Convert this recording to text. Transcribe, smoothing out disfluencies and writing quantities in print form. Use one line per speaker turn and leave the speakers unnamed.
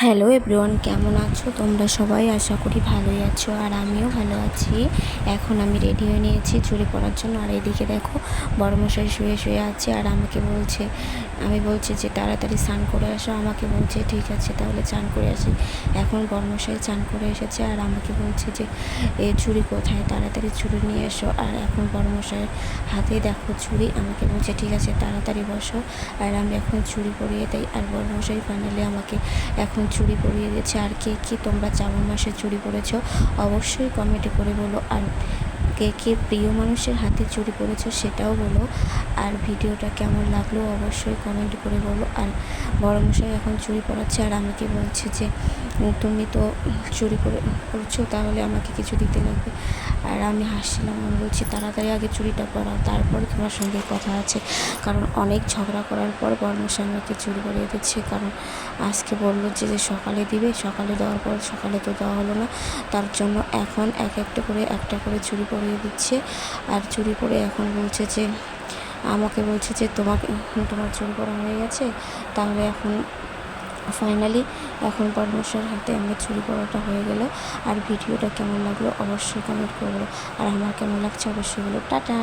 Hello everyone, কেমন আছো তোমরা সবাই? আশা করি ভালোই আছো আর আমিও ভালো আছি। এখন আমি রেডি হয়ে নিয়েছি চুড়ি পরার জন্য। আর এদিকে দেখো বড়মশাই শুয়ে শুয়ে আছে আর আমাকে বলছে, আমি বলছি যে তাড়াতাড়ি স্নান করে আসো। আমাকে বলছে ঠিক আছে তাহলে চান করে আসি। এখন বড়মশাই চান করে এসেছে আর আমাকে বলছে যে চুড়ি কোথায়, তাড়াতাড়ি চুড়ি নিয়ে এসো। আর এখন বড়মশাইয়ের হাতে দেখো চুড়ি, আমাকে বলছে ঠিক আছে তাড়াতাড়ি বসো। আর আমি এখন চুড়ি পরিয়ে দিই আর বড়মশাই ফাইনালি আমাকে এখন চুড়ি পরিয়ে দিয়েছে। আর কে কে তোমরা শ্রাবণ মাসে চুড়ি পরেছো অবশ্যই কমেন্টে করে বলো। আর কে কে প্রিয় মানুষের হাতে চুড়ি পরেছো সেটাও বলো। আর ভিডিওটা কেমন লাগলো অবশ্যই কমেন্ট করে বলো। আর বড়মশাই এখন চুড়ি পরাচ্ছে আর আমাকে বলছে যে তুমি তো চুড়ি পরছো তাহলে আমাকে কিছু দিতে লাগবে। আর আমি হাসছিলাম, আমি বলছি তাড়াতাড়ি আগে চুড়িটা পরাও, তারপরে তোমার সঙ্গে কথা আছে। কারণ অনেক ঝগড়া করার পর বড়মশাই আমাকে চুড়ি পরিয়ে দিচ্ছে। কারণ আজকে বললো যে সকালে দিবে, সকালে দেওয়ার পর সকালে তো দেওয়া হলো না, তার জন্য এখন একটা করে চুড়ি পরিয়ে দিচ্ছে। আর চুড়ি পরে এখন বলছে যে আমাকে বলছে যে তোমার চুড়ি পরা হয়ে গেছে, তাহলে এখন ফাইনালি এখন বড়মশাইয়ের হাতে আমার চুড়ি পরাটা হয়ে গেল। আর ভিডিওটা কেমন লাগলো অবশ্যই কমেন্ট করবো। আর আমার কেমন লাগছে অবশ্যই বলো। টাটা।